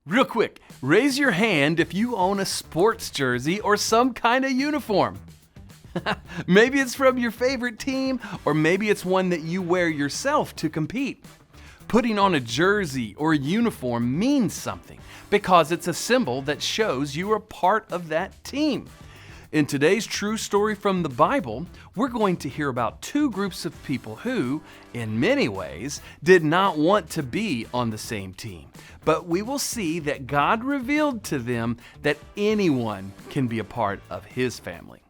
Real quick, raise your hand if you own a sports jersey or some kind of uniform. Maybe it's from your favorite team, or maybe it's one that you wear yourself to compete. Putting on a jersey or a uniform means something because it's a symbol that shows you are part of that team. In today's true story from the Bible, we're going to hear about two groups of people who, in many ways, did not want to be on the same team. But we will see that God revealed to them that anyone can be a part of His family.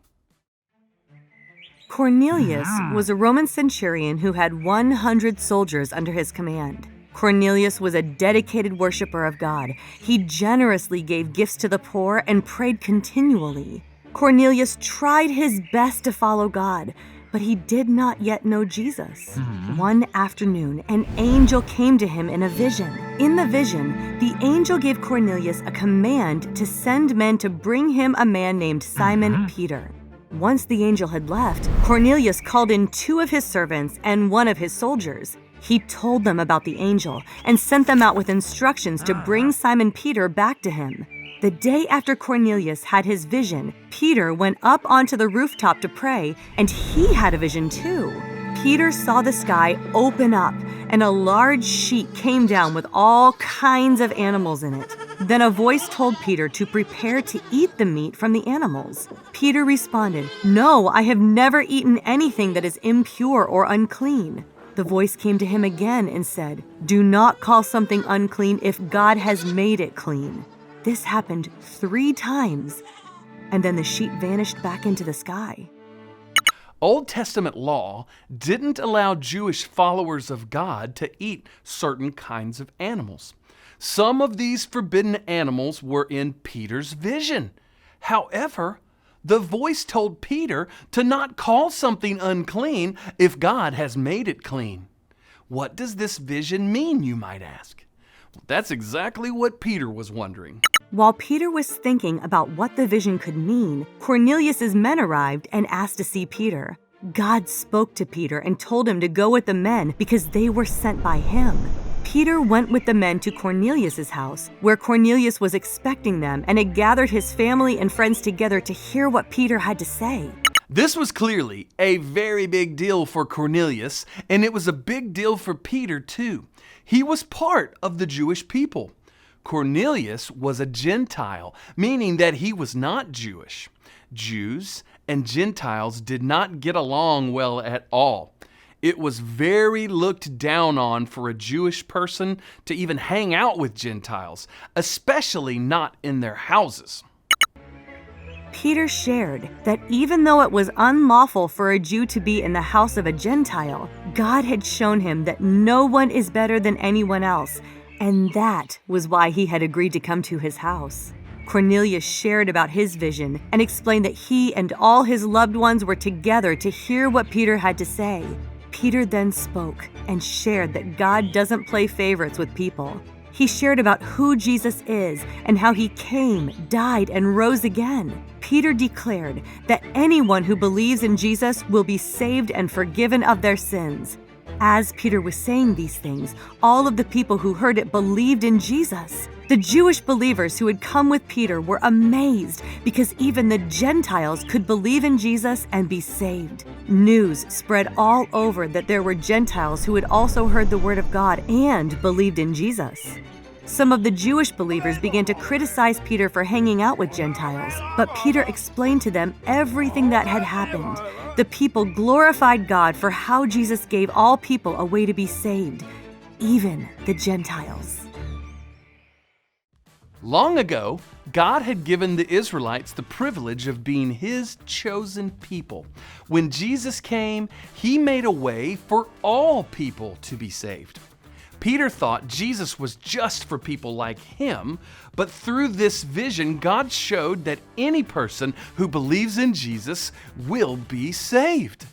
Cornelius was a Roman centurion who had 100 soldiers under his command. Cornelius was a dedicated worshiper of God. He generously gave gifts to the poor and prayed continually. Cornelius tried his best to follow God, but he did not yet know Jesus. One afternoon, an angel came to him in a vision. In the vision, the angel gave Cornelius a command to send men to bring him a man named Simon Peter. Once the angel had left, Cornelius called in 2 of his servants and 1 of his soldiers. He told them about the angel and sent them out with instructions to bring Simon Peter back to him. The day after Cornelius had his vision, Peter went up onto the rooftop to pray, and he had a vision too. Peter saw the sky open up, and a large sheet came down with all kinds of animals in it. Then a voice told Peter to prepare to eat the meat from the animals. Peter responded, "No, I have never eaten anything that is impure or unclean." The voice came to him again and said, "Do not call something unclean if God has made it clean." This happened 3 times, and then the sheet vanished back into the sky. Old Testament law didn't allow Jewish followers of God to eat certain kinds of animals. Some of these forbidden animals were in Peter's vision. However, the voice told Peter to not call something unclean if God has made it clean. What does this vision mean, you might ask? That's exactly what Peter was wondering. While Peter was thinking about what the vision could mean, Cornelius's men arrived and asked to see Peter. God spoke to Peter and told him to go with the men because they were sent by him. Peter went with the men to Cornelius's house, where Cornelius was expecting them and had gathered his family and friends together to hear what Peter had to say. This was clearly a very big deal for Cornelius, and it was a big deal for Peter too. He was part of the Jewish people. Cornelius was a Gentile, meaning that he was not Jewish. Jews and Gentiles did not get along well at all. It was very looked down on for a Jewish person to even hang out with Gentiles, especially not in their houses. Peter shared that even though it was unlawful for a Jew to be in the house of a Gentile, God had shown him that no one is better than anyone else, and that was why he had agreed to come to his house. Cornelius shared about his vision and explained that he and all his loved ones were together to hear what Peter had to say. Peter then spoke and shared that God doesn't play favorites with people. He shared about who Jesus is and how he came, died, and rose again. Peter declared that anyone who believes in Jesus will be saved and forgiven of their sins. As Peter was saying these things, all of the people who heard it believed in Jesus. The Jewish believers who had come with Peter were amazed because even the Gentiles could believe in Jesus and be saved. News spread all over that there were Gentiles who had also heard the word of God and believed in Jesus. Some of the Jewish believers began to criticize Peter for hanging out with Gentiles, but Peter explained to them everything that had happened. The people glorified God for how Jesus gave all people a way to be saved, even the Gentiles. Long ago, God had given the Israelites the privilege of being His chosen people. When Jesus came, He made a way for all people to be saved. Peter thought Jesus was just for people like him, but through this vision, God showed that any person who believes in Jesus will be saved.